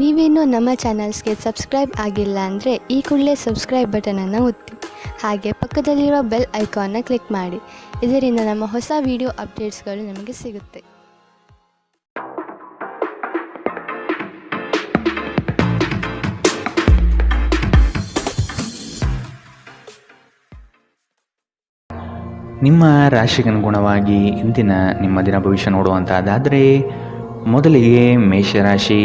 ನೀವೇನೂ ನಮ್ಮ ಚಾನಲ್ಸ್ಗೆ ಸಬ್ಸ್ಕ್ರೈಬ್ ಆಗಿಲ್ಲ ಅಂದರೆ ಈ ಕೂಡಲೇ ಸಬ್ಸ್ಕ್ರೈಬ್ ಬಟನನ್ನು ಒತ್ತಿ. ಹಾಗೆ ಪಕ್ಕದಲ್ಲಿರೋ ಬೆಲ್ ಐಕಾನ್ನ ಕ್ಲಿಕ್ ಮಾಡಿ. ಇದರಿಂದ ನಮ್ಮ ಹೊಸ ವಿಡಿಯೋ ಅಪ್ಡೇಟ್ಸ್ಗಳು ನಿಮಗೆ ಸಿಗುತ್ತೆ. ನಿಮ್ಮ ರಾಶಿಗನುಗುಣವಾಗಿ ಇಂದಿನ ನಿಮ್ಮ ದಿನ ಭವಿಷ್ಯ ನೋಡುವಂಥದ್ದಾದರೆ ಮೊದಲಿಗೆ ಮೇಷರಾಶಿ.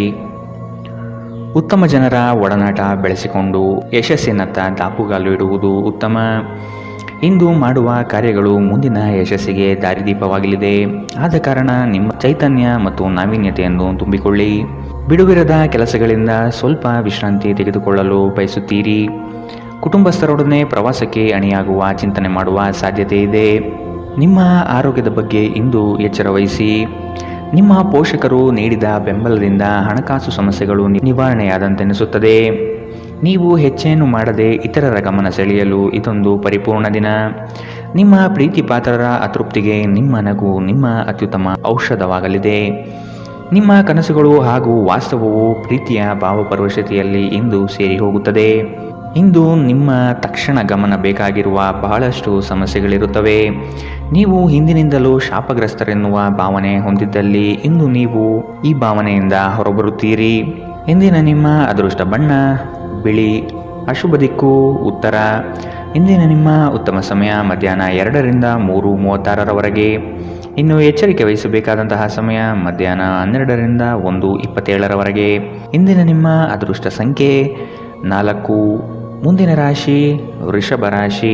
ಉತ್ತಮ ಜನರ ಒಡನಾಟ ಬೆಳೆಸಿಕೊಂಡು ಯಶಸ್ಸಿನತ್ತ ದಾಪುಗಾಲು ಇಡುವುದು ಉತ್ತಮ. ಇಂದು ಮಾಡುವ ಕಾರ್ಯಗಳು ಮುಂದಿನ ಯಶಸ್ಸಿಗೆ ದಾರಿದೀಪವಾಗಲಿದೆ. ಆದ ಕಾರಣ ನಿಮ್ಮ ಚೈತನ್ಯ ಮತ್ತು ನಾವೀನ್ಯತೆಯನ್ನು ತುಂಬಿಕೊಳ್ಳಿ. ಬಿಡುವಿರದ ಕೆಲಸಗಳಿಂದ ಸ್ವಲ್ಪ ವಿಶ್ರಾಂತಿ ತೆಗೆದುಕೊಳ್ಳಲು ಬಯಸುತ್ತೀರಿ. ಕುಟುಂಬಸ್ಥರೊಡನೆ ಪ್ರವಾಸಕ್ಕೆ ಅಣಿಯಾಗುವ ಚಿಂತನೆ ಮಾಡುವ ಸಾಧ್ಯತೆ ಇದೆ. ನಿಮ್ಮ ಆರೋಗ್ಯದ ಬಗ್ಗೆ ಇಂದು ಎಚ್ಚರ ವಹಿಸಿ. ನಿಮ್ಮ ಪೋಷಕರು ನೀಡಿದ ಬೆಂಬಲದಿಂದ ಹಣಕಾಸು ಸಮಸ್ಯೆಗಳು ನಿವಾರಣೆಯಾದಂತೆನಿಸುತ್ತದೆ. ನೀವು ಹೆಚ್ಚೇನು ಮಾಡದೆ ಇತರರ ಗಮನ ಸೆಳೆಯಲು ಇದೊಂದು ಪರಿಪೂರ್ಣ ದಿನ. ನಿಮ್ಮ ಪ್ರೀತಿ ಪಾತ್ರರ ಅತೃಪ್ತಿಗೆ ನಿಮ್ಮ ನಗು ನಿಮ್ಮ ಅತ್ಯುತ್ತಮ ಔಷಧವಾಗಲಿದೆ. ನಿಮ್ಮ ಕನಸುಗಳು ಹಾಗೂ ವಾಸ್ತವವು ಪ್ರೀತಿಯ ಭಾವಪರವಶತೆಯಲ್ಲಿ ಇಂದು ಸೇರಿ ಹೋಗುತ್ತದೆ. ಇಂದು ನಿಮ್ಮ ತಕ್ಷಣ ಗಮನ ಬೇಕಾಗಿರುವ ಬಹಳಷ್ಟು ಸಮಸ್ಯೆಗಳಿರುತ್ತವೆ. ನೀವು ಹಿಂದಿನಿಂದಲೂ ಶಾಪಗ್ರಸ್ತರೆನ್ನುವ ಭಾವನೆ ಹೊಂದಿದ್ದಲ್ಲಿ ಇಂದು ನೀವು ಈ ಭಾವನೆಯಿಂದ ಹೊರಬರುತ್ತೀರಿ. ಇಂದಿನ ನಿಮ್ಮ ಅದೃಷ್ಟ ಬಣ್ಣ ಬಿಳಿ. ಅಶುಭ ದಿಕ್ಕು ಉತ್ತರ. ಇಂದಿನ ನಿಮ್ಮ ಉತ್ತಮ ಸಮಯ ಮಧ್ಯಾಹ್ನ 2 ರಿಂದ 3:36 ಇನ್ನು ಎಚ್ಚರಿಕೆ ವಹಿಸಬೇಕಾದಂತಹ ಸಮಯ ಮಧ್ಯಾಹ್ನ 12 ರಿಂದ 1:27 ಇಂದಿನ ನಿಮ್ಮ ಅದೃಷ್ಟ ಸಂಖ್ಯೆ 4. ಮುಂದಿನ ರಾಶಿ ವೃಷಭ ರಾಶಿ.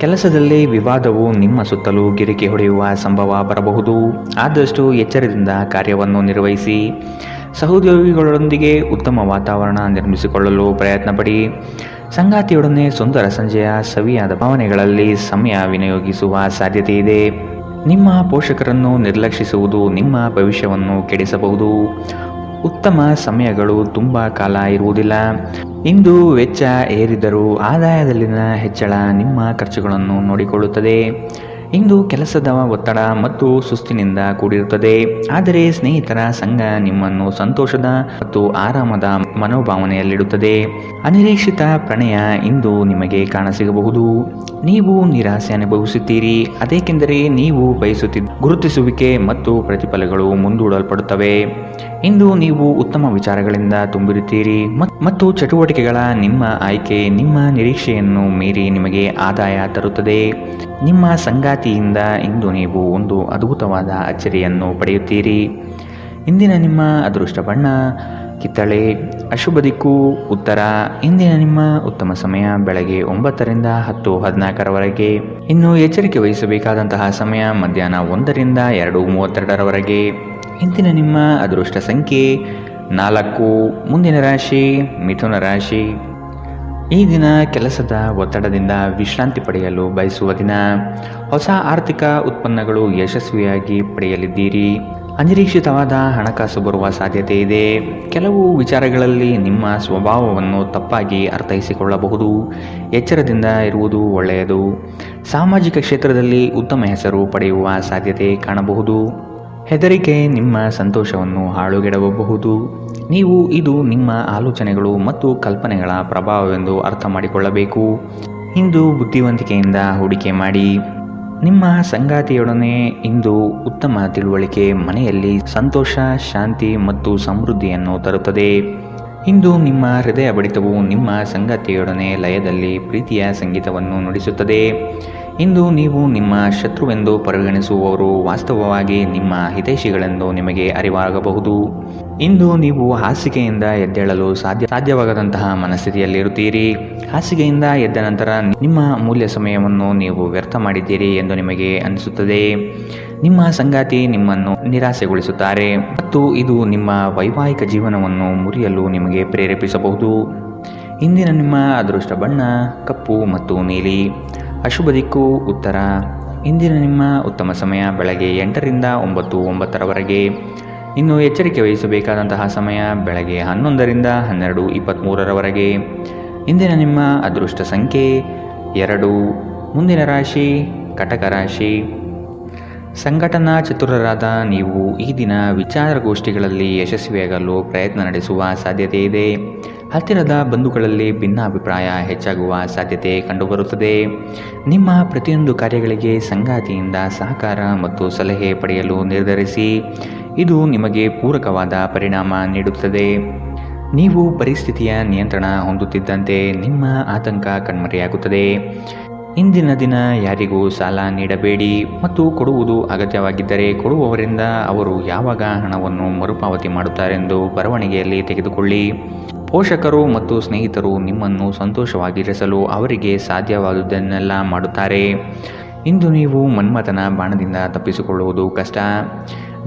ಕೆಲಸದಲ್ಲಿ ವಿವಾದವು ನಿಮ್ಮ ಸುತ್ತಲೂ ಗಿರಿಕಿ ಹೊಡೆಯುವ ಸಂಭವ ಬರಬಹುದು. ಆದಷ್ಟು ಎಚ್ಚರದಿಂದ ಕಾರ್ಯವನ್ನು ನಿರ್ವಹಿಸಿ. ಸಹೋದ್ಯೋಗಿಗಳೊಂದಿಗೆ ಉತ್ತಮ ವಾತಾವರಣ ನಿರ್ಮಿಸಿಕೊಳ್ಳಲು ಪ್ರಯತ್ನಪಡಿ. ಸಂಗಾತಿಯೊಡನೆ ಸುಂದರ ಸಂಜೆಯ ಸವಿಯಾದ ಭಾವನೆಗಳಲ್ಲಿ ಸಮಯ ವಿನಿಯೋಗಿಸುವ ಸಾಧ್ಯತೆ ಇದೆ. ನಿಮ್ಮ ಪೋಷಕರನ್ನು ನಿರ್ಲಕ್ಷಿಸುವುದು ನಿಮ್ಮ ಭವಿಷ್ಯವನ್ನು ಕೆಡಿಸಬಹುದು. ಉತ್ತಮ ಸಮಯಗಳು ತುಂಬ ಕಾಲ ಇರುವುದಿಲ್ಲ. ಇಂದು ವೆಚ್ಚ ಏರಿದರೂ ಆದಾಯದಲ್ಲಿನ ಹೆಚ್ಚಳ ನಿಮ್ಮ ಖರ್ಚುಗಳನ್ನು ನೋಡಿಕೊಳ್ಳುತ್ತದೆ. ಇಂದು ಕೆಲಸದ ಒತ್ತಡ ಮತ್ತು ಸುಸ್ತಿನಿಂದ ಕೂಡಿರುತ್ತದೆ. ಆದರೆ ಸ್ನೇಹಿತರ ಸಂಘ ನಿಮ್ಮನ್ನು ಸಂತೋಷದ ಮತ್ತು ಆರಾಮದ ಮನೋಭಾವನೆಯಲ್ಲಿಡುತ್ತದೆ. ಅನಿರೀಕ್ಷಿತ ಪ್ರಣಯ ಇಂದು ನಿಮಗೆ ಕಾಣಸಿಗಬಹುದು. ನೀವು ನಿರಾಸೆ ಅನುಭವಿಸುತ್ತೀರಿ. ಅದೇಕೆಂದರೆ ನೀವು ಬಯಸುತ್ತಿದ್ದ ಗುರುತಿಸುವಿಕೆ ಮತ್ತು ಪ್ರತಿಫಲಗಳು ಮುಂದೂಡಲ್ಪಡುತ್ತವೆ. ಇಂದು ನೀವು ಉತ್ತಮ ವಿಚಾರಗಳಿಂದ ತುಂಬಿರುತ್ತೀರಿ ಮತ್ತು ಚಟುವಟಿಕೆಗಳ ನಿಮ್ಮ ಆಯ್ಕೆ ನಿಮ್ಮ ನಿರೀಕ್ಷೆಯನ್ನು ಮೀರಿ ನಿಮಗೆ ಆದಾಯ ತರುತ್ತದೆ. ನಿಮ್ಮ ಸಂಗಾತಿಯಿಂದ ಇಂದು ನೀವು ಒಂದು ಅದ್ಭುತವಾದ ಅಚ್ಚರಿಯನ್ನು ಪಡೆಯುತ್ತೀರಿ. ಇಂದಿನ ನಿಮ್ಮ ಅದೃಷ್ಟ ಬಣ್ಣ ಕಿತ್ತಳೆ. ಅಶುಭ ದಿಕ್ಕು ಉತ್ತರ. ಇಂದಿನ ನಿಮ್ಮ ಉತ್ತಮ ಸಮಯ ಬೆಳಗ್ಗೆ 9 ರಿಂದ 10:14 ಇನ್ನು ಎಚ್ಚರಿಕೆ ವಹಿಸಬೇಕಾದಂತಹ ಸಮಯ ಮಧ್ಯಾಹ್ನ 1 ರಿಂದ 2:32 ಇಂದಿನ ನಿಮ್ಮ ಅದೃಷ್ಟ ಸಂಖ್ಯೆ 4. ಮುಂದಿನ ರಾಶಿ ಮಿಥುನ ರಾಶಿ. ಈ ದಿನ ಕೆಲಸದ ಒತ್ತಡದಿಂದ ವಿಶ್ರಾಂತಿ ಪಡೆಯಲು ಬಯಸುವ ದಿನ. ಹೊಸ ಆರ್ಥಿಕ ಉತ್ಪನ್ನಗಳು ಯಶಸ್ವಿಯಾಗಿ ಪಡೆಯಲಿದ್ದೀರಿ. ಅನಿರೀಕ್ಷಿತವಾದ ಹಣಕಾಸು ಬರುವ ಸಾಧ್ಯತೆ ಇದೆ. ಕೆಲವು ವಿಚಾರಗಳಲ್ಲಿ ನಿಮ್ಮ ಸ್ವಭಾವವನ್ನು ತಪ್ಪಾಗಿ ಅರ್ಥೈಸಿಕೊಳ್ಳಬಹುದು. ಎಚ್ಚರದಿಂದ ಇರುವುದು ಒಳ್ಳೆಯದು. ಸಾಮಾಜಿಕ ಕ್ಷೇತ್ರದಲ್ಲಿ ಉತ್ತಮ ಹೆಸರು ಪಡೆಯುವ ಸಾಧ್ಯತೆ ಕಾಣಬಹುದು. ಹೆದರಿಕೆ ನಿಮ್ಮ ಸಂತೋಷವನ್ನು ಹಾಳುಗೆಡವಬಹುದು. ನೀವು ಇದು ನಿಮ್ಮ ಆಲೋಚನೆಗಳು ಮತ್ತು ಕಲ್ಪನೆಗಳ ಪ್ರಭಾವವೆಂದು ಅರ್ಥ ಮಾಡಿಕೊಳ್ಳಬೇಕು. ಇಂದು ಬುದ್ಧಿವಂತಿಕೆಯಿಂದ ಹೂಡಿಕೆ ಮಾಡಿ. ನಿಮ್ಮ ಸಂಗಾತಿಯೊಡನೆ ಇಂದು ಉತ್ತಮ ತಿಳುವಳಿಕೆ ಮನೆಯಲ್ಲಿ ಸಂತೋಷ ಶಾಂತಿ ಮತ್ತು ಸಮೃದ್ಧಿಯನ್ನು ತರುತ್ತದೆ. ಇಂದು ನಿಮ್ಮ ಹೃದಯ ಬಡಿತವು ನಿಮ್ಮ ಸಂಗಾತಿಯೊಡನೆ ಲಯದಲ್ಲಿ ಪ್ರೀತಿಯ ಸಂಗೀತವನ್ನು ನುಡಿಸುತ್ತದೆ. ಇಂದು ನೀವು ನಿಮ್ಮ ಶತ್ರುವೆಂದು ಪರಿಗಣಿಸುವವರು ವಾಸ್ತವವಾಗಿ ನಿಮ್ಮ ಹಿತೈಷಿಗಳೆಂದು ನಿಮಗೆ ಅರಿವಾಗಬಹುದು. ಇಂದು ನೀವು ಹಾಸಿಗೆಯಿಂದ ಎದ್ದೇಳಲು ಸಾಧ್ಯವಾಗದಂತಹ ಮನಸ್ಥಿತಿಯಲ್ಲಿರುತ್ತೀರಿ. ಹಾಸಿಗೆಯಿಂದ ಎದ್ದ ನಂತರ ನಿಮ್ಮ ಅಮೂಲ್ಯ ಸಮಯವನ್ನು ನೀವು ವ್ಯರ್ಥ ಮಾಡಿದ್ದೀರಿ ಎಂದು ನಿಮಗೆ ಅನಿಸುತ್ತದೆ. ನಿಮ್ಮ ಸಂಗಾತಿ ನಿಮ್ಮನ್ನು ನಿರಾಸೆಗೊಳಿಸುತ್ತಾರೆ ಮತ್ತು ಇದು ನಿಮ್ಮ ವೈವಾಹಿಕ ಜೀವನವನ್ನು ಮುರಿಯಲು ನಿಮಗೆ ಪ್ರೇರೇಪಿಸಬಹುದು. ಇಂದಿನ ನಿಮ್ಮ ಅದೃಷ್ಟ ಬಣ್ಣ ಕಪ್ಪು ಮತ್ತು ನೀಲಿ. ಅಶುಭ ದಿಕ್ಕು ಉತ್ತರ. ಇಂದಿನ ನಿಮ್ಮ ಉತ್ತಮ ಸಮಯ ಬೆಳಗ್ಗೆ 8 ರಿಂದ 9:09 ಇನ್ನು ಎಚ್ಚರಿಕೆ ವಹಿಸಬೇಕಾದಂತಹ ಸಮಯ ಬೆಳಗ್ಗೆ 11 ರಿಂದ 12:23 ಇಂದಿನ ನಿಮ್ಮ ಅದೃಷ್ಟ ಸಂಖ್ಯೆ 2. ಮುಂದಿನ ರಾಶಿ ಕಟಕ ರಾಶಿ. ಸಂಘಟನಾ ಚತುರರಾದ ನೀವು ಈ ದಿನ ವಿಚಾರಗೋಷ್ಠಿಗಳಲ್ಲಿ ಯಶಸ್ವಿಯಾಗಲು ಪ್ರಯತ್ನ ನಡೆಸುವ ಸಾಧ್ಯತೆ ಇದೆ. ಹತ್ತಿರದ ಬಂಧುಗಳಲ್ಲಿ ಭಿನ್ನಾಭಿಪ್ರಾಯ ಹೆಚ್ಚಾಗುವ ಸಾಧ್ಯತೆ ಕಂಡುಬರುತ್ತದೆ. ನಿಮ್ಮ ಪ್ರತಿಯೊಂದು ಕಾರ್ಯಗಳಿಗೆ ಸಂಗಾತಿಯಿಂದ ಸಹಕಾರ ಮತ್ತು ಸಲಹೆ ಪಡೆಯಲು ನಿರ್ಧರಿಸಿ. ಇದು ನಿಮಗೆ ಪೂರಕವಾದ ಪರಿಣಾಮ ನೀಡುತ್ತದೆ. ನೀವು ಪರಿಸ್ಥಿತಿಯ ನಿಯಂತ್ರಣ ಹೊಂದುತ್ತಿದ್ದಂತೆ ನಿಮ್ಮ ಆತಂಕ ಕಣ್ಮರೆಯಾಗುತ್ತದೆ. ಇಂದಿನ ದಿನ ಯಾರಿಗೂ ಸಾಲ ನೀಡಬೇಡಿ ಮತ್ತು ಕೊಡುವುದು ಅಗತ್ಯವಾಗಿದ್ದರೆ ಕೊಡುವವರಿಂದ ಅವರು ಯಾವಾಗ ಹಣವನ್ನು ಮರುಪಾವತಿ ಮಾಡುತ್ತಾರೆಂದು ಬರವಣಿಗೆಯಲ್ಲಿ ತೆಗೆದುಕೊಳ್ಳಿ. ಪೋಷಕರು ಮತ್ತು ಸ್ನೇಹಿತರು ನಿಮ್ಮನ್ನು ಸಂತೋಷವಾಗಿರಿಸಲು ಅವರಿಗೆ ಸಾಧ್ಯವಾದುದನ್ನೆಲ್ಲ ಮಾಡುತ್ತಾರೆ. ಇಂದು ನೀವು ಮನ್ಮಥನ ಬಾಣದಿಂದ ತಪ್ಪಿಸಿಕೊಳ್ಳುವುದು ಕಷ್ಟ.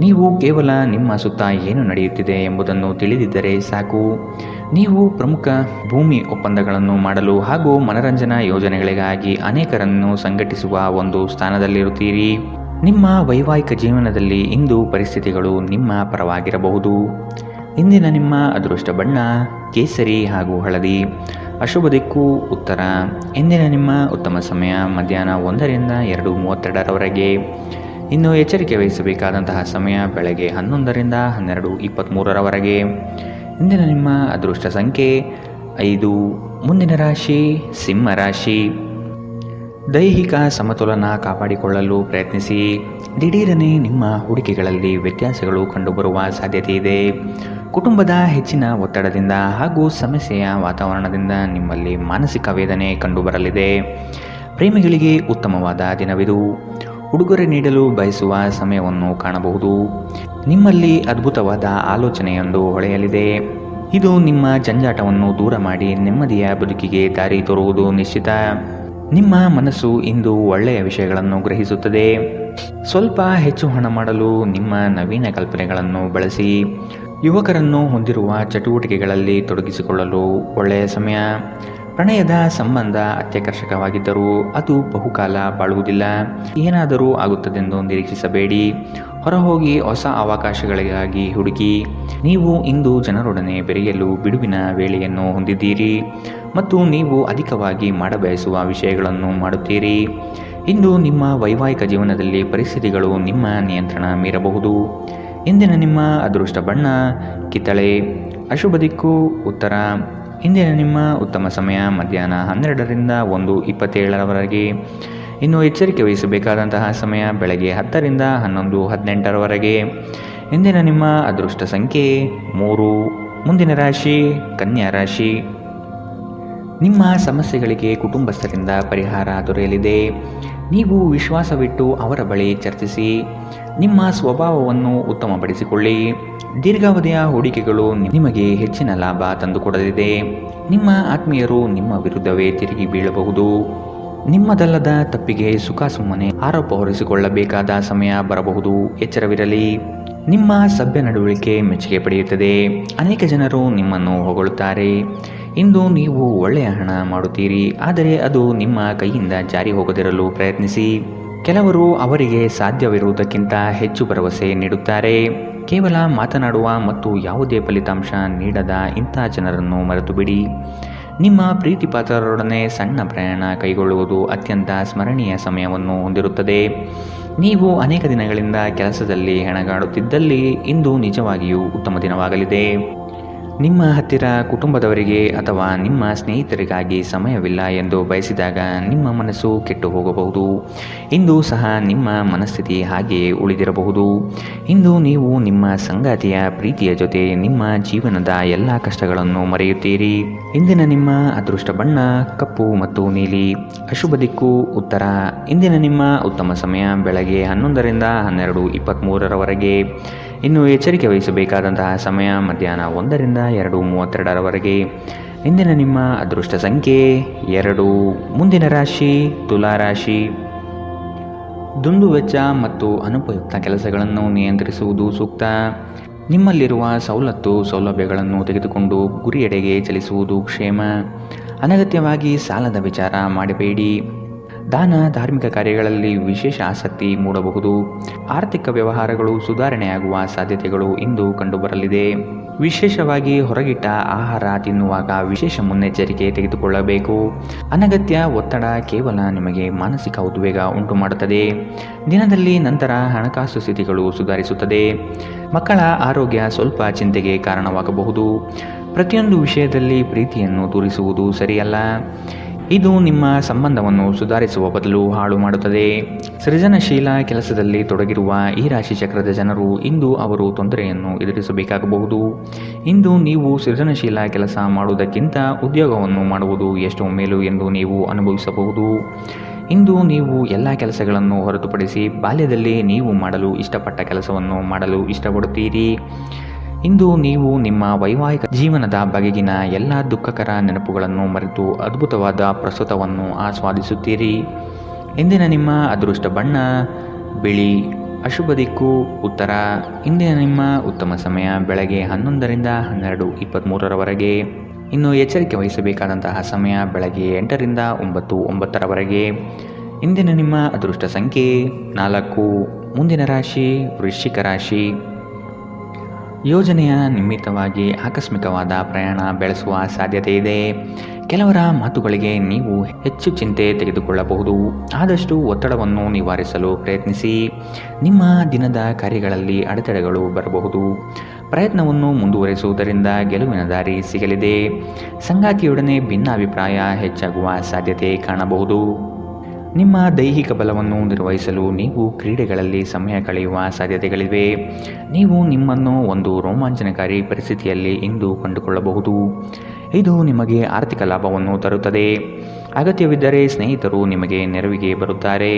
ನೀವು ಕೇವಲ ನಿಮ್ಮ ಸುತ್ತ ಏನು ನಡೆಯುತ್ತಿದೆ ಎಂಬುದನ್ನು ತಿಳಿದಿದ್ದರೆ ಸಾಕು. ನೀವು ಪ್ರಮುಖ ಭೂಮಿ ಒಪ್ಪಂದಗಳನ್ನು ಮಾಡಲು ಹಾಗೂ ಮನರಂಜನಾ ಯೋಜನೆಗಳಿಗಾಗಿ ಅನೇಕರನ್ನು ಸಂಘಟಿಸುವ ಒಂದು ಸ್ಥಾನದಲ್ಲಿರುತ್ತೀರಿ. ನಿಮ್ಮ ವೈವಾಹಿಕ ಜೀವನದಲ್ಲಿ ಇಂದು ಪರಿಸ್ಥಿತಿಗಳು ನಿಮ್ಮ ಪರವಾಗಿರಬಹುದು. ಇಂದಿನ ನಿಮ್ಮ ಅದೃಷ್ಟ ಬಣ್ಣ ಕೇಸರಿ ಹಾಗೂ ಹಳದಿ. ಅಶುಭ ದಿಕ್ಕು ಉತ್ತರ. ಇಂದಿನ ನಿಮ್ಮ ಉತ್ತಮ ಸಮಯ ಮಧ್ಯಾಹ್ನ 1ರಿಂದ 2:32ರವರೆಗೆ. ಇನ್ನು ಎಚ್ಚರಿಕೆ ವಹಿಸಬೇಕಾದಂತಹ ಸಮಯ ಬೆಳಗ್ಗೆ 11ರಿಂದ 12:23ರವರೆಗೆ. ಇಂದಿನ ನಿಮ್ಮ ಅದೃಷ್ಟ ಸಂಖ್ಯೆ 5. ಮುಂದಿನ ರಾಶಿ ಸಿಂಹ ರಾಶಿ. ದೈಹಿಕ ಸಮತೋಲನ ಕಾಪಾಡಿಕೊಳ್ಳಲು ಪ್ರಯತ್ನಿಸಿ. ದಿಢೀರನೆ ನಿಮ್ಮ ಹೂಡಿಕೆಗಳಲ್ಲಿ ವ್ಯತ್ಯಾಸಗಳು ಕಂಡುಬರುವ ಸಾಧ್ಯತೆ ಇದೆ. ಕುಟುಂಬದ ಹೆಚ್ಚಿನ ಒತ್ತಡದಿಂದ ಹಾಗೂ ಸಮಸ್ಯೆಯ ವಾತಾವರಣದಿಂದ ನಿಮ್ಮಲ್ಲಿ ಮಾನಸಿಕ ವೇದನೆ ಕಂಡುಬರಲಿದೆ. ಪ್ರೇಮಿಗಳಿಗೆ ಉತ್ತಮವಾದ ದಿನವಿದು. ಉಡುಗೊರೆ ನೀಡಲು ಬಯಸುವ ಸಮಯವನ್ನು ಕಾಣಬಹುದು. ನಿಮ್ಮಲ್ಲಿ ಅದ್ಭುತವಾದ ಆಲೋಚನೆಯೊಂದು ಹೊಳೆಯಲಿದೆ. ಇದು ನಿಮ್ಮ ಜಂಜಾಟವನ್ನು ದೂರ ಮಾಡಿ ನೆಮ್ಮದಿಯ ಬದುಕಿಗೆ ದಾರಿ ತೋರುವುದು ನಿಶ್ಚಿತ. ನಿಮ್ಮ ಮನಸ್ಸು ಇಂದು ಒಳ್ಳೆಯ ವಿಷಯಗಳನ್ನು ಗ್ರಹಿಸುತ್ತದೆ. ಸ್ವಲ್ಪ ಹೆಚ್ಚು ಹಣ ಮಾಡಲು ನಿಮ್ಮ ನವೀನ ಕಲ್ಪನೆಗಳನ್ನು ಬಳಸಿ. ಯುವಕರನ್ನು ಹೊಂದಿರುವ ಚಟುವಟಿಕೆಗಳಲ್ಲಿ ತೊಡಗಿಸಿಕೊಳ್ಳಲು ಒಳ್ಳೆಯ ಸಮಯ. ಪ್ರಣಯದ ಸಂಬಂಧ ಅತ್ಯಾಕರ್ಷಕವಾಗಿದ್ದರೂ ಅದು ಬಹುಕಾಲ ಬಾಳುವುದಿಲ್ಲ. ಏನಾದರೂ ಆಗುತ್ತದೆಂದು ನಿರೀಕ್ಷಿಸಬೇಡಿ. ಹೊರಹೋಗಿ ಹೊಸ ಅವಕಾಶಗಳಿಗಾಗಿ ಹುಡುಕಿ. ನೀವು ಇಂದು ಜನರೊಡನೆ ಬೆರೆಯಲು ಬಿಡುವಿನ ವೇಳೆಯನ್ನು ಹೊಂದಿದ್ದೀರಿ ಮತ್ತು ನೀವು ಅಧಿಕವಾಗಿ ಮಾಡಬಯಸುವ ವಿಷಯಗಳನ್ನು ಮಾಡುತ್ತೀರಿ. ಇಂದು ನಿಮ್ಮ ವೈವಾಹಿಕ ಜೀವನದಲ್ಲಿ ಪರಿಸ್ಥಿತಿಗಳು ನಿಮ್ಮ ನಿಯಂತ್ರಣ ಮೀರಬಹುದು. ಇಂದಿನ ನಿಮ್ಮ ಅದೃಷ್ಟ ಬಣ್ಣ ಕಿತ್ತಳೆ. ಅಶುಭ ದಿಕ್ಕು ಉತ್ತರ. ಇಂದಿನ ನಿಮ್ಮ ಉತ್ತಮ ಸಮಯ ಮಧ್ಯಾಹ್ನ 12ರಿಂದ 1:27ರವರೆಗೆ. ಇನ್ನು ಎಚ್ಚರಿಕೆ ವಹಿಸಬೇಕಾದಂತಹ ಸಮಯ ಬೆಳಗ್ಗೆ 10ರಿಂದ 11:18ರವರೆಗೆ. ಇಂದಿನ ನಿಮ್ಮ ಅದೃಷ್ಟ ಸಂಖ್ಯೆ 3. ಮುಂದಿನ ರಾಶಿ ಕನ್ಯಾ ರಾಶಿ. ನಿಮ್ಮ ಸಮಸ್ಯೆಗಳಿಗೆ ಕುಟುಂಬಸ್ಥರಿಂದ ಪರಿಹಾರ ದೊರೆಯಲಿದೆ. ನೀವು ವಿಶ್ವಾಸವಿಟ್ಟು ಅವರ ಬಳಿ ಚರ್ಚಿಸಿ. ನಿಮ್ಮ ಸ್ವಭಾವವನ್ನು ಉತ್ತಮಪಡಿಸಿಕೊಳ್ಳಿ. ದೀರ್ಘಾವಧಿಯ ಹೂಡಿಕೆಗಳು ನಿಮಗೆ ಹೆಚ್ಚಿನ ಲಾಭ ತಂದುಕೊಡಲಿದೆ. ನಿಮ್ಮ ಆತ್ಮೀಯರು ನಿಮ್ಮ ವಿರುದ್ಧವೇ ತಿರುಗಿ ಬೀಳಬಹುದು. ನಿಮ್ಮದಲ್ಲದ ತಪ್ಪಿಗೆ ಸುಖ ಸುಮ್ಮನೆ ಆರೋಪ ಹೊರಿಸಿಕೊಳ್ಳಬೇಕಾದ ಸಮಯ ಬರಬಹುದು. ಎಚ್ಚರವಿರಲಿ. ನಿಮ್ಮ ಸಭ್ಯ ನಡವಳಿಕೆ ಮೆಚ್ಚುಗೆ ಪಡೆಯುತ್ತದೆ. ಅನೇಕ ಜನರು ನಿಮ್ಮನ್ನು ಹೊಗಳುತ್ತಾರೆ. ಇಂದು ನೀವು ಒಳ್ಳೆಯ ಹಣ ಮಾಡುತ್ತೀರಿ, ಆದರೆ ಅದು ನಿಮ್ಮ ಕೈಯಿಂದ ಜಾರಿ ಹೋಗದಿರಲು ಪ್ರಯತ್ನಿಸಿ. ಕೆಲವರು ಅವರಿಗೆ ಸಾಧ್ಯವಿರುವುದಕ್ಕಿಂತ ಹೆಚ್ಚು ಭರವಸೆ ನೀಡುತ್ತಾರೆ. ಕೇವಲ ಮಾತನಾಡುವ ಮತ್ತು ಯಾವುದೇ ಫಲಿತಾಂಶ ನೀಡದ ಇಂಥ ಜನರನ್ನು ಮರೆತು ಬಿಡಿ. ನಿಮ್ಮ ಪ್ರೀತಿಪಾತ್ರರೊಡನೆ ಸಣ್ಣ ಪ್ರಯಾಣ ಕೈಗೊಳ್ಳುವುದು ಅತ್ಯಂತ ಸ್ಮರಣೀಯ ಸಮಯವನ್ನು ಹೊಂದಿರುತ್ತದೆ. ನೀವು ಅನೇಕ ದಿನಗಳಿಂದ ಕೆಲಸದಲ್ಲಿ ಹೆಣಗಾಡುತ್ತಿದ್ದಲ್ಲಿ ಇಂದು ನಿಜವಾಗಿಯೂ ಉತ್ತಮ ದಿನವಾಗಲಿದೆ. ನಿಮ್ಮ ಹತ್ತಿರ ಕುಟುಂಬದವರಿಗೆ ಅಥವಾ ನಿಮ್ಮ ಸ್ನೇಹಿತರಿಗಾಗಿ ಸಮಯವಿಲ್ಲ ಎಂದು ಬಯಸಿದಾಗ ನಿಮ್ಮ ಮನಸ್ಸು ಕೆಟ್ಟು ಹೋಗಬಹುದು. ಇಂದು ಸಹ ನಿಮ್ಮ ಮನಸ್ಥಿತಿ ಹಾಗೆಯೇ ಉಳಿದಿರಬಹುದು. ಇಂದು ನೀವು ನಿಮ್ಮ ಸಂಗಾತಿಯ ಪ್ರೀತಿಯ ಜೊತೆ ನಿಮ್ಮ ಜೀವನದ ಎಲ್ಲ ಕಷ್ಟಗಳನ್ನು ಮರೆಯುತ್ತೀರಿ. ಇಂದಿನ ನಿಮ್ಮ ಅದೃಷ್ಟ ಬಣ್ಣ ಕಪ್ಪು ಮತ್ತು ನೀಲಿ. ಅಶುಭ ದಿಕ್ಕು ಉತ್ತರ. ಇಂದಿನ ನಿಮ್ಮ ಉತ್ತಮ ಸಮಯ ಬೆಳಗ್ಗೆ 11ರಿಂದ 12:23ರವರೆಗೆ. ಇನ್ನು ಎಚ್ಚರಿಕೆ ವಹಿಸಬೇಕಾದಂತಹ ಸಮಯ ಮಧ್ಯಾಹ್ನ 1ರಿಂದ 2:32ರವರೆಗೆ. ಇಂದಿನ ನಿಮ್ಮ ಅದೃಷ್ಟ ಸಂಖ್ಯೆ 2. ಮುಂದಿನ ರಾಶಿ ತುಲಾ ರಾಶಿ. ದುಂದು ವೆಚ್ಚ ಮತ್ತು ಅನುಪಯುಕ್ತ ಕೆಲಸಗಳನ್ನು ನಿಯಂತ್ರಿಸುವುದು ಸೂಕ್ತ. ನಿಮ್ಮಲ್ಲಿರುವ ಸೌಲಭ್ಯಗಳನ್ನು ತೆಗೆದುಕೊಂಡು ಗುರಿಯೆಡೆಗೆ ಚಲಿಸುವುದು ಕ್ಷೇಮ. ಅನಗತ್ಯವಾಗಿ ಸಾಲದ ವಿಚಾರ ಮಾಡಬೇಡಿ. ದಾನ ಧಾರ್ಮಿಕ ಕಾರ್ಯಗಳಲ್ಲಿ ವಿಶೇಷ ಆಸಕ್ತಿ ಮೂಡಬಹುದು. ಆರ್ಥಿಕ ವ್ಯವಹಾರಗಳು ಸುಧಾರಣೆಯಾಗುವ ಸಾಧ್ಯತೆಗಳು ಇಂದು ಕಂಡುಬರಲಿದೆ. ವಿಶೇಷವಾಗಿ ಹೊರಗಿಟ್ಟ ಆಹಾರ ತಿನ್ನುವಾಗ ವಿಶೇಷ ಮುನ್ನೆಚ್ಚರಿಕೆ ತೆಗೆದುಕೊಳ್ಳಬೇಕು. ಅನಗತ್ಯ ಒತ್ತಡ ಕೇವಲ ನಿಮಗೆ ಮಾನಸಿಕ ಉದ್ವೇಗ ಉಂಟು ಮಾಡುತ್ತದೆ. ದಿನದಲ್ಲಿ ನಂತರ ಹಣಕಾಸು ಸ್ಥಿತಿಗಳು ಸುಧಾರಿಸುತ್ತದೆ. ಮಕ್ಕಳ ಆರೋಗ್ಯ ಸ್ವಲ್ಪ ಚಿಂತೆಗೆ ಕಾರಣವಾಗಬಹುದು. ಪ್ರತಿಯೊಂದು ವಿಷಯದಲ್ಲಿ ಪ್ರೀತಿಯನ್ನು ತೋರಿಸುವುದು ಸರಿಯಲ್ಲ. ಇದು ನಿಮ್ಮ ಸಂಬಂಧವನ್ನು ಸುಧಾರಿಸುವ ಬದಲು ಹಾಳು ಮಾಡುತ್ತದೆ. ಸೃಜನಶೀಲ ಕೆಲಸದಲ್ಲಿ ತೊಡಗಿರುವ ಈ ರಾಶಿ ಚಕ್ರದ ಜನರು ಇಂದು ಅವರು ತೊಂದರೆಯನ್ನು ಎದುರಿಸಬೇಕಾಗಬಹುದು. ಇಂದು ನೀವು ಸೃಜನಶೀಲ ಕೆಲಸ ಮಾಡುವುದಕ್ಕಿಂತ ಉದ್ಯೋಗವನ್ನು ಮಾಡುವುದು ಎಷ್ಟು ಮೇಲು ಎಂದು ನೀವು ಅನುಭವಿಸಬಹುದು. ಇಂದು ನೀವು ಎಲ್ಲ ಕೆಲಸಗಳನ್ನು ಹೊರತುಪಡಿಸಿ ಬಾಲ್ಯದಲ್ಲಿ ನೀವು ಮಾಡಲು ಇಷ್ಟಪಟ್ಟ ಕೆಲಸವನ್ನು ಮಾಡಲು ಇಷ್ಟಪಡುತ್ತೀರಿ. ಇಂದು ನೀವು ನಿಮ್ಮ ವೈವಾಹಿಕ ಜೀವನದ ಬಗೆಗಿನ ಎಲ್ಲ ದುಃಖಕರ ನೆನಪುಗಳನ್ನು ಮರೆತು ಅದ್ಭುತವಾದ ಪ್ರಸ್ತುತವನ್ನು ಆಸ್ವಾದಿಸುತ್ತೀರಿ. ಇಂದಿನ ನಿಮ್ಮ ಅದೃಷ್ಟ ಬಣ್ಣ ಬಿಳಿ. ಅಶುಭ ದಿಕ್ಕು ಉತ್ತರ. ಇಂದಿನ ನಿಮ್ಮ ಉತ್ತಮ ಸಮಯ ಬೆಳಗ್ಗೆ 11ರಿಂದ 12:23 ಇನ್ನು ಎಚ್ಚರಿಕೆ ವಹಿಸಬೇಕಾದಂತಹ ಸಮಯ ಬೆಳಗ್ಗೆ 8ರಿಂದ 9:09 ಇಂದಿನ ನಿಮ್ಮ ಅದೃಷ್ಟ ಸಂಖ್ಯೆ 4. ಮುಂದಿನ ರಾಶಿ ವೃಶ್ಚಿಕ ರಾಶಿ. ಯೋಜನೆಯ ನಿಮಿತ್ತವಾಗಿ ಆಕಸ್ಮಿಕವಾದ ಪ್ರಯಾಣ ಬೆಳೆಸುವ ಸಾಧ್ಯತೆ ಇದೆ. ಕೆಲವರ ಮಾತುಗಳಿಗೆ ನೀವು ಹೆಚ್ಚು ಚಿಂತೆ ತೆಗೆದುಕೊಳ್ಳಬಹುದು. ಆದಷ್ಟು ಒತ್ತಡವನ್ನು ನಿವಾರಿಸಲು ಪ್ರಯತ್ನಿಸಿ. ನಿಮ್ಮ ದಿನದ ಕಾರ್ಯಗಳಲ್ಲಿ ಅಡೆತಡೆಗಳು ಬರಬಹುದು. ಪ್ರಯತ್ನವನ್ನು ಮುಂದುವರಿಸುವುದರಿಂದ ಗೆಲುವಿನ ದಾರಿ ಸಿಗಲಿದೆ. ಸಂಗಾತಿಯೊಡನೆ ಭಿನ್ನಾಭಿಪ್ರಾಯ ಹೆಚ್ಚಾಗುವ ಸಾಧ್ಯತೆ ಕಾಣಬಹುದು. ನಿಮ್ಮ ದೈಹಿಕ ಬಲವನ್ನು ನಿರ್ವಹಿಸಲು ನೀವು ಕ್ರೀಡೆಗಳಲ್ಲಿ ಸಮಯ ಕಳೆಯುವ ಸಾಧ್ಯತೆಗಳಿವೆ. ನೀವು ನಿಮ್ಮನ್ನು ಒಂದು ರೋಮಾಂಚನಕಾರಿ ಪರಿಸ್ಥಿತಿಯಲ್ಲಿ ಇಂದು ಕಂಡುಕೊಳ್ಳಬಹುದು. ಇದು ನಿಮಗೆ ಆರ್ಥಿಕ ಲಾಭವನ್ನು ತರುತ್ತದೆ. ಅಗತ್ಯವಿದ್ದರೆ ಸ್ನೇಹಿತರು ನಿಮಗೆ ನೆರವಿಗೆ ಬರುತ್ತಾರೆ.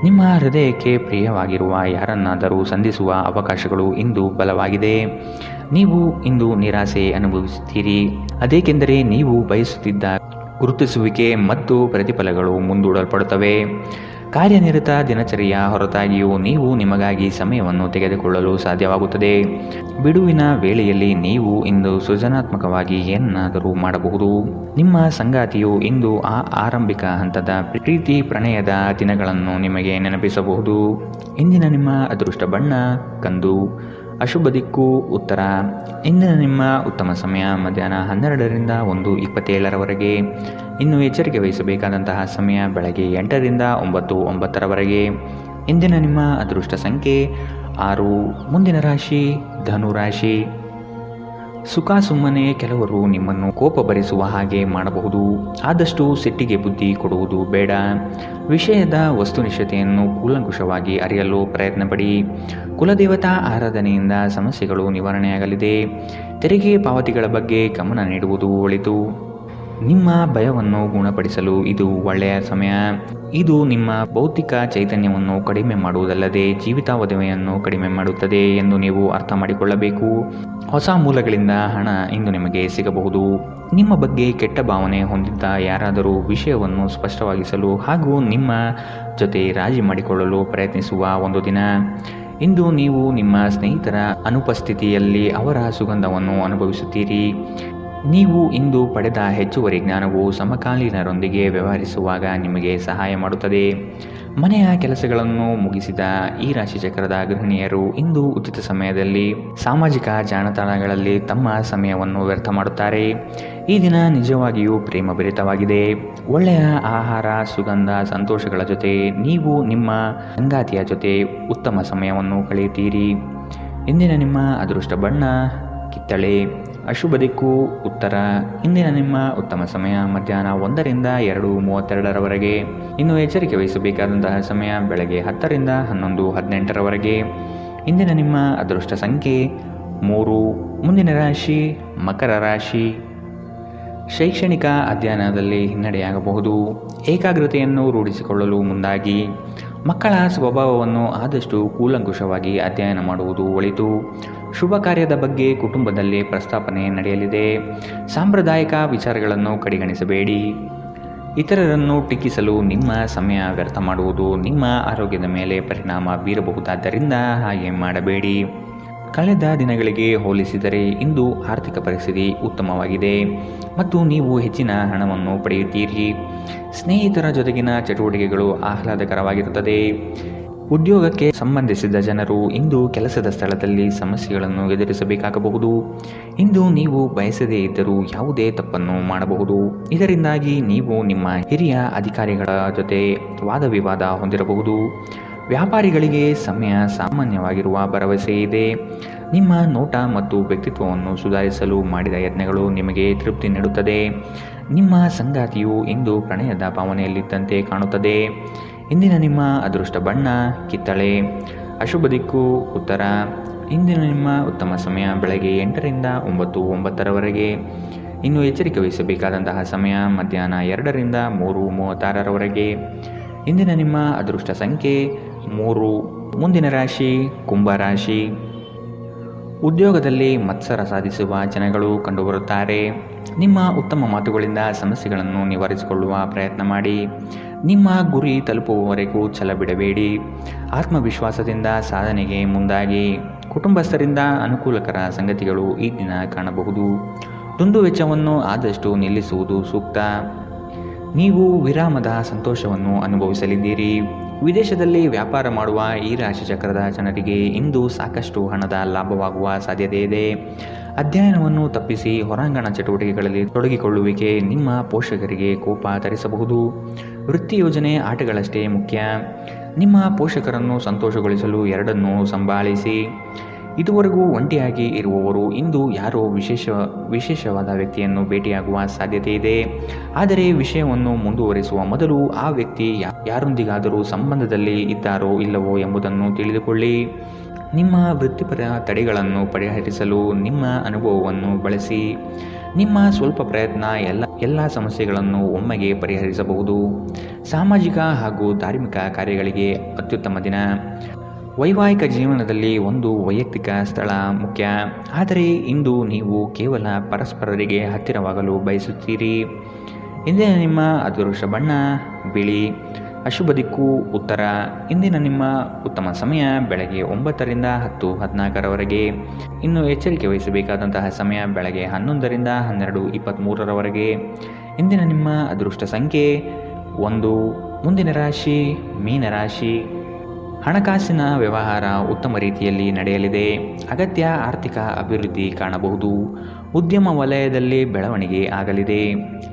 ನಿಮ್ಮ ಹೃದಯಕ್ಕೆ ಪ್ರಿಯವಾಗಿರುವ ಯಾರನ್ನಾದರೂ ಸಂಧಿಸುವ ಅವಕಾಶಗಳು ಇಂದು ಬಲವಾಗಿದೆ. ನೀವು ಇಂದು ನಿರಾಸೆ ಅನುಭವಿಸುತ್ತೀರಿ. ಅದೇಕೆಂದರೆ ನೀವು ಬಯಸುತ್ತಿದ್ದ ಗುರುತಿಸುವಿಕೆ ಮತ್ತು ಪ್ರತಿಫಲಗಳು ಮುಂದೂಡಲ್ಪಡುತ್ತವೆ. ಕಾರ್ಯನಿರತ ದಿನಚರಿಯ ಹೊರತಾಗಿಯೂ ನೀವು ನಿಮಗಾಗಿ ಸಮಯವನ್ನು ತೆಗೆದುಕೊಳ್ಳಲು ಸಾಧ್ಯವಾಗುತ್ತದೆ. ಬಿಡುವಿನ ವೇಳೆಯಲ್ಲಿ ನೀವು ಇಂದು ಸೃಜನಾತ್ಮಕವಾಗಿ ಏನನ್ನಾದರೂ ಮಾಡಬಹುದು. ನಿಮ್ಮ ಸಂಗಾತಿಯು ಇಂದು ಆರಂಭಿಕ ಹಂತದ ಪ್ರೀತಿ ಪ್ರಣಯದ ದಿನಗಳನ್ನು ನಿಮಗೆ ನೆನಪಿಸಬಹುದು. ಇಂದಿನ ನಿಮ್ಮ ಅದೃಷ್ಟ ಬಣ್ಣ ಕಂದು. ಅಶುಭ ದಿಕ್ಕು ಉತ್ತರ. ಇಂದಿನ ನಿಮ್ಮ ಉತ್ತಮ ಸಮಯ ಮಧ್ಯಾಹ್ನ 12ರಿಂದ 1:27 ಇನ್ನು ಎಚ್ಚರಿಕೆ ವಹಿಸಬೇಕಾದಂತಹ ಸಮಯ ಬೆಳಗ್ಗೆ 8ರಿಂದ 9:09 ಇಂದಿನ ನಿಮ್ಮ ಅದೃಷ್ಟ ಸಂಖ್ಯೆ 6. ಮುಂದಿನ ರಾಶಿ ಧನು ರಾಶಿ. ಸುಖ ಸುಮ್ಮನೆ ಕೆಲವರು ನಿಮ್ಮನ್ನು ಕೋಪ ಭರಿಸುವ ಹಾಗೆ ಮಾಡಬಹುದು. ಆದಷ್ಟು ಸಿಟ್ಟಿಗೆ ಬುದ್ಧಿ ಕೊಡುವುದು ಬೇಡ. ವಿಷಯದ ವಸ್ತುನಿಷ್ಠತೆಯನ್ನು ಕೂಲಂಕುಷವಾಗಿ ಅರಿಯಲು ಪ್ರಯತ್ನಪಡಿ. ಕುಲದೇವತಾ ಆರಾಧನೆಯಿಂದ ಸಮಸ್ಯೆಗಳು ನಿವಾರಣೆಯಾಗಲಿದೆ. ತೆರಿಗೆ ಪಾವತಿಗಳ ಬಗ್ಗೆ ಗಮನ ನೀಡುವುದು ಒಳಿತು. ನಿಮ್ಮ ಭಯವನ್ನು ಗುಣಪಡಿಸಲು ಇದು ಒಳ್ಳೆಯ ಸಮಯ. ಇದು ನಿಮ್ಮ ಭೌತಿಕ ಚೈತನ್ಯವನ್ನು ಕಡಿಮೆ ಮಾಡುವುದಲ್ಲದೆ ಜೀವಿತಾವಧಿಯನ್ನು ಕಡಿಮೆ ಮಾಡುತ್ತದೆ ಎಂದು ನೀವು ಅರ್ಥ ಮಾಡಿಕೊಳ್ಳಬೇಕು. ಹೊಸ ಮೂಲಗಳಿಂದ ಹಣ ಇಂದು ನಿಮಗೆ ಸಿಗಬಹುದು. ನಿಮ್ಮ ಬಗ್ಗೆ ಕೆಟ್ಟ ಭಾವನೆ ಹೊಂದಿದ್ದ ಯಾರಾದರೂ ವಿಷಯವನ್ನು ಸ್ಪಷ್ಟವಾಗಿಸಲು ಹಾಗೂ ನಿಮ್ಮ ಜೊತೆ ರಾಜಿ ಮಾಡಿಕೊಳ್ಳಲು ಪ್ರಯತ್ನಿಸುವ ಒಂದು ದಿನ. ಇಂದು ನೀವು ನಿಮ್ಮ ಸ್ನೇಹಿತರ ಅನುಪಸ್ಥಿತಿಯಲ್ಲಿ ಅವರ ಸುಗಂಧವನ್ನು ಅನುಭವಿಸುತ್ತೀರಿ. ನೀವು ಇಂದು ಪಡೆದ ಹೆಚ್ಚುವರಿ ಜ್ಞಾನವು ಸಮಕಾಲೀನರೊಂದಿಗೆ ವ್ಯವಹರಿಸುವಾಗ ನಿಮಗೆ ಸಹಾಯ ಮಾಡುತ್ತದೆ. ಮನೆಯ ಕೆಲಸಗಳನ್ನು ಮುಗಿಸಿದ ಈ ರಾಶಿಚಕ್ರದ ಗೃಹಿಣಿಯರು ಇಂದು ಉಚಿತ ಸಮಯದಲ್ಲಿ ಸಾಮಾಜಿಕ ಜಾಲತಾಣಗಳಲ್ಲಿ ತಮ್ಮ ಸಮಯವನ್ನು ವ್ಯರ್ಥ ಮಾಡುತ್ತಾರೆ. ಈ ದಿನ ನಿಜವಾಗಿಯೂ ಪ್ರೇಮಭರಿತವಾಗಿದೆ. ಒಳ್ಳೆಯ ಆಹಾರ, ಸುಗಂಧ, ಸಂತೋಷಗಳ ಜೊತೆ ನೀವು ನಿಮ್ಮ ಸಂಗಾತಿಯ ಜೊತೆ ಉತ್ತಮ ಸಮಯವನ್ನು ಕಳೆಯುತ್ತೀರಿ. ಇಂದಿನ ನಿಮ್ಮ ಅದೃಷ್ಟ ಬಣ್ಣ ಕಿತ್ತಳೆ. ಅಶುಭ ದಿಕ್ಕು ಉತ್ತರ. ಇಂದಿನ ನಿಮ್ಮ ಉತ್ತಮ ಸಮಯ ಮಧ್ಯಾಹ್ನ 1ರಿಂದ 2:32 ಇನ್ನು ಎಚ್ಚರಿಕೆ ವಹಿಸಬೇಕಾದಂತಹ ಸಮಯ ಬೆಳಗ್ಗೆ 10ರಿಂದ 11:18 ಇಂದಿನ ನಿಮ್ಮ ಅದೃಷ್ಟ ಸಂಖ್ಯೆ 3. ಮುಂದಿನ ರಾಶಿ ಮಕರ ರಾಶಿ. ಶೈಕ್ಷಣಿಕ ಅಧ್ಯಯನದಲ್ಲಿ ಹಿನ್ನಡೆಯಾಗಬಹುದು. ಏಕಾಗ್ರತೆಯನ್ನು ರೂಢಿಸಿಕೊಳ್ಳಲು ಮುಂದಾಗಿ. ಮಕ್ಕಳ ಸ್ವಭಾವವನ್ನು ಆದಷ್ಟು ಕೂಲಂಕುಷವಾಗಿ ಅಧ್ಯಯನ ಮಾಡುವುದು ಒಳಿತು. ಶುಭ ಕಾರ್ಯದ ಬಗ್ಗೆ ಕುಟುಂಬದಲ್ಲಿ ಪ್ರಸ್ತಾಪನೆ ನಡೆಯಲಿದೆ. ಸಾಂಪ್ರದಾಯಿಕ ವಿಚಾರಗಳನ್ನು ಕಡೆಗಣಿಸಬೇಡಿ. ಇತರರನ್ನು ಟೀಕಿಸಲು ನಿಮ್ಮ ಸಮಯ ವ್ಯರ್ಥ ಮಾಡುವುದು ನಿಮ್ಮ ಆರೋಗ್ಯದ ಮೇಲೆ ಪರಿಣಾಮ ಬೀರಬಹುದಾದ್ದರಿಂದ ಹಾಗೆ ಮಾಡಬೇಡಿ. ಕಳೆದ ದಿನಗಳಿಗೆ ಹೋಲಿಸಿದರೆ ಇಂದು ಆರ್ಥಿಕ ಪರಿಸ್ಥಿತಿ ಉತ್ತಮವಾಗಿದೆ ಮತ್ತು ನೀವು ಹೆಚ್ಚಿನ ಹಣವನ್ನು ಪಡೆಯುತ್ತೀರಿ. ಸ್ನೇಹಿತರ ಜೊತೆಗಿನ ಚಟುವಟಿಕೆಗಳು ಆಹ್ಲಾದಕರವಾಗಿರುತ್ತದೆ. ಉದ್ಯೋಗಕ್ಕೆ ಸಂಬಂಧಿಸಿದ ಜನರು ಇಂದು ಕೆಲಸದ ಸ್ಥಳದಲ್ಲಿ ಸಮಸ್ಯೆಗಳನ್ನು ಎದುರಿಸಬೇಕಾಗಬಹುದು. ಇಂದು ನೀವು ಬಯಸದೇ ಇದ್ದರೂ ಯಾವುದೇ ತಪ್ಪನ್ನು ಮಾಡಬಹುದು. ಇದರಿಂದಾಗಿ ನೀವು ನಿಮ್ಮ ಹಿರಿಯ ಅಧಿಕಾರಿಗಳ ಜೊತೆ ವಾದವಿವಾದ ಹೊಂದಿರಬಹುದು. ವ್ಯಾಪಾರಿಗಳಿಗೆ ಸಮಯ ಸಾಮಾನ್ಯವಾಗಿರುವ ಭರವಸೆ ಇದೆ. ನಿಮ್ಮ ನೋಟ ಮತ್ತು ವ್ಯಕ್ತಿತ್ವವನ್ನು ಸುಧಾರಿಸಲು ಮಾಡಿದ ಯತ್ನಗಳು ನಿಮಗೆ ತೃಪ್ತಿ ನೀಡುತ್ತದೆ. ನಿಮ್ಮ ಸಂಗಾತಿಯು ಇಂದು ಪ್ರಣಯದ ಭಾವನೆಯಲ್ಲಿದ್ದಂತೆ ಕಾಣುತ್ತದೆ. ಇಂದಿನ ನಿಮ್ಮ ಅದೃಷ್ಟ ಬಣ್ಣ ಕಿತ್ತಳೆ. ಅಶುಭ ದಿಕ್ಕು ಉತ್ತರ. ಇಂದಿನ ನಿಮ್ಮ ಉತ್ತಮ ಸಮಯ ಬೆಳಗ್ಗೆ 8ರಿಂದ 9:09 ಇನ್ನು ಎಚ್ಚರಿಕೆ ವಹಿಸಬೇಕಾದಂತಹ ಸಮಯ ಮಧ್ಯಾಹ್ನ 2ರಿಂದ 3:36 ಇಂದಿನ ನಿಮ್ಮ ಅದೃಷ್ಟ ಸಂಖ್ಯೆ 3. ಮುಂದಿನ ರಾಶಿ ಕುಂಭರಾಶಿ. ಉದ್ಯೋಗದಲ್ಲಿ ಮತ್ಸರ ಸಾಧಿಸುವ ಜನಗಳು ಕಂಡುಬರುತ್ತಾರೆ. ನಿಮ್ಮ ಉತ್ತಮ ಮಾತುಗಳಿಂದ ಸಮಸ್ಯೆಗಳನ್ನು ನಿವಾರಿಸಿಕೊಳ್ಳುವ ಪ್ರಯತ್ನ ಮಾಡಿ. ನಿಮ್ಮ ಗುರಿ ತಲುಪುವವರೆಗೂ ಛಲ ಬಿಡಬೇಡಿ. ಆತ್ಮವಿಶ್ವಾಸದಿಂದ ಸಾಧನೆಗೆ ಮುಂದಾಗಿ. ಕುಟುಂಬಸ್ಥರಿಂದ ಅನುಕೂಲಕರ ಸಂಗತಿಗಳು ಈ ದಿನ ಕಾಣಬಹುದು. ದುಂದು ವೆಚ್ಚವನ್ನು ಆದಷ್ಟು ನಿಲ್ಲಿಸುವುದು ಸೂಕ್ತ. ನೀವು ವಿರಾಮದ ಸಂತೋಷವನ್ನು ಅನುಭವಿಸಲಿದ್ದೀರಿ. ವಿದೇಶದಲ್ಲಿ ವ್ಯಾಪಾರ ಮಾಡುವ ಈ ರಾಶಿ ಚಕ್ರದ ಜನರಿಗೆ ಇಂದು ಸಾಕಷ್ಟು ಹಣದ ಲಾಭವಾಗುವ ಸಾಧ್ಯತೆ ಇದೆ. ಅಧ್ಯಯನವನ್ನು ತಪ್ಪಿಸಿ ಹೊರಾಂಗಣ ಚಟುವಟಿಕೆಗಳಲ್ಲಿ ತೊಡಗಿಕೊಳ್ಳುವಿಕೆ ನಿಮ್ಮ ಪೋಷಕರಿಗೆ ಕೋಪ ತರಿಸಬಹುದು. ವೃತ್ತಿ ಯೋಜನೆ ಆಟಗಳಷ್ಟೇ ಮುಖ್ಯ. ನಿಮ್ಮ ಪೋಷಕರನ್ನು ಸಂತೋಷಗೊಳಿಸಲು ಎರಡನ್ನೂ ಸಂಭಾಳಿಸಿ. ಇದುವರೆಗೂ ಒಂಟಿಯಾಗಿ ಇರುವವರು ಇಂದು ಯಾರೋ ವಿಶೇಷವಾದ ವ್ಯಕ್ತಿಯನ್ನು ಭೇಟಿಯಾಗುವ ಸಾಧ್ಯತೆ ಇದೆ. ಆದರೆ ವಿಷಯವನ್ನು ಮುಂದುವರಿಸುವ ಮೊದಲು ಆ ವ್ಯಕ್ತಿ ಯಾರೊಂದಿಗಾದರೂ ಸಂಬಂಧದಲ್ಲಿ ಇದ್ದಾರೋ ಇಲ್ಲವೋ ಎಂಬುದನ್ನು ತಿಳಿದುಕೊಳ್ಳಿ. ನಿಮ್ಮ ವೃತ್ತಿಪರ ತಡೆಗಳನ್ನು ಪರಿಹರಿಸಲು ನಿಮ್ಮ ಅನುಭವವನ್ನು ಬಳಸಿ. ನಿಮ್ಮ ಸ್ವಲ್ಪ ಪ್ರಯತ್ನ ಎಲ್ಲ ಸಮಸ್ಯೆಗಳನ್ನು ಒಮ್ಮೆಗೆ ಪರಿಹರಿಸಬಹುದು. ಸಾಮಾಜಿಕ ಹಾಗೂ ಧಾರ್ಮಿಕ ಕಾರ್ಯಗಳಿಗೆ ಅತ್ಯುತ್ತಮ ದಿನ. ವೈವಾಹಿಕ ಜೀವನದಲ್ಲಿ ಒಂದು ವೈಯಕ್ತಿಕ ಸ್ಥಳ ಮುಖ್ಯ. ಆದರೆ ಇಂದು ನೀವು ಕೇವಲ ಪರಸ್ಪರರಿಗೆ ಹತ್ತಿರವಾಗಲು ಬಯಸುತ್ತೀರಿ. ಇಂದಿನ ನಿಮ್ಮ ಅದೃಷ್ಟ ಬಣ್ಣ ಬಿಳಿ. ಅಶುಭ ದಿಕ್ಕು ಉತ್ತರ. ಇಂದಿನ ನಿಮ್ಮ ಉತ್ತಮ ಸಮಯ ಬೆಳಗ್ಗೆ 9ರಿಂದ 10:14 ಇನ್ನು ಎಚ್ಚರಿಕೆ ವಹಿಸಬೇಕಾದಂತಹ ಸಮಯ ಬೆಳಗ್ಗೆ 11ರಿಂದ 12:23 ಇಂದಿನ ನಿಮ್ಮ ಅದೃಷ್ಟ ಸಂಖ್ಯೆ 1. ಮುಂದಿನ ರಾಶಿ ಮೀನರಾಶಿ. ಹಣಕಾಸಿನ ವ್ಯವಹಾರ ಉತ್ತಮ ರೀತಿಯಲ್ಲಿ ನಡೆಯಲಿದೆ. ಅಗತ್ಯ ಆರ್ಥಿಕ ಅಭಿವೃದ್ಧಿ ಕಾಣಬಹುದು. ಉದ್ಯಮ ವಲಯದಲ್ಲಿ ಬೆಳವಣಿಗೆ ಆಗಲಿದೆ.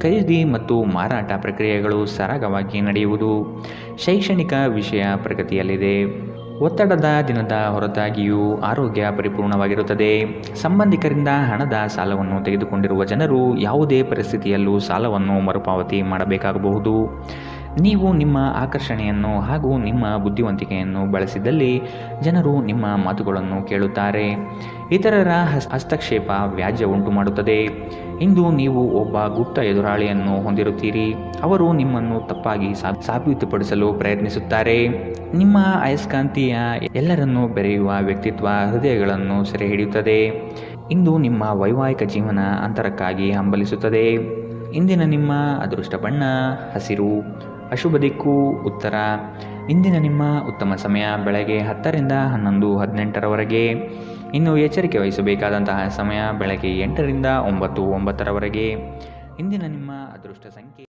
ಖರೀದಿ ಮತ್ತು ಮಾರಾಟ ಪ್ರಕ್ರಿಯೆಗಳು ಸರಾಗವಾಗಿ ನಡೆಯುವುದು. ಶೈಕ್ಷಣಿಕ ವಿಷಯ ಪ್ರಗತಿಯಲ್ಲಿದೆ. ಒತ್ತಡದ ದಿನದ ಹೊರತಾಗಿಯೂ ಆರೋಗ್ಯ ಪರಿಪೂರ್ಣವಾಗಿರುತ್ತದೆ. ಸಂಬಂಧಿಕರಿಂದ ಹಣದ ಸಾಲವನ್ನು ತೆಗೆದುಕೊಂಡಿರುವ ಜನರು ಯಾವುದೇ ಪರಿಸ್ಥಿತಿಯಲ್ಲೂ ಸಾಲವನ್ನು ಮರುಪಾವತಿ ಮಾಡಬೇಕಾಗಬಹುದು. ನೀವು ನಿಮ್ಮ ಆಕರ್ಷಣೆಯನ್ನು ಹಾಗೂ ನಿಮ್ಮ ಬುದ್ಧಿವಂತಿಕೆಯನ್ನು ಬಳಸಿದಲ್ಲಿ ಜನರು ನಿಮ್ಮ ಮಾತುಗಳನ್ನು ಕೇಳುತ್ತಾರೆ. ಇತರರ ಹಸ್ತಕ್ಷೇಪ ವ್ಯಾಜ್ಯ ಉಂಟು ಮಾಡುತ್ತದೆ. ಇಂದು ನೀವು ಒಬ್ಬ ಗುಪ್ತ ಎದುರಾಳಿಯನ್ನು ಹೊಂದಿರುತ್ತೀರಿ. ಅವರು ನಿಮ್ಮನ್ನು ತಪ್ಪಾಗಿ ಸಾಬೀತುಪಡಿಸಲು ಪ್ರಯತ್ನಿಸುತ್ತಾರೆ. ನಿಮ್ಮ ಅಯಸ್ಕಾಂತೀಯ ಎಲ್ಲರನ್ನೂ ಬೆರೆಯುವ ವ್ಯಕ್ತಿತ್ವ ಹೃದಯಗಳನ್ನು ಸೆರೆ ಹಿಡಿಯುತ್ತದೆ. ಇಂದು ನಿಮ್ಮ ವೈವಾಹಿಕ ಜೀವನ ಅಂತರಕ್ಕಾಗಿ ಹಂಬಲಿಸುತ್ತದೆ. ಇಂದಿನ ನಿಮ್ಮ ಅದೃಷ್ಟ ಬಣ್ಣ ಹಸಿರು. ಅಶುಭ ದಿಕ್ಕು ಉತ್ತರ. ಇಂದಿನ ನಿಮ್ಮ ಉತ್ತಮ ಸಮಯ ಬೆಳಗ್ಗೆ 10ರಿಂದ 11:18 ಇನ್ನು ಎಚ್ಚರಿಕೆ ವಹಿಸಬೇಕಾದಂತಹ ಸಮಯ ಬೆಳಗ್ಗೆ 8ರಿಂದ 9:09 ಇಂದಿನ ನಿಮ್ಮ ಅದೃಷ್ಟ ಸಂಖ್ಯೆ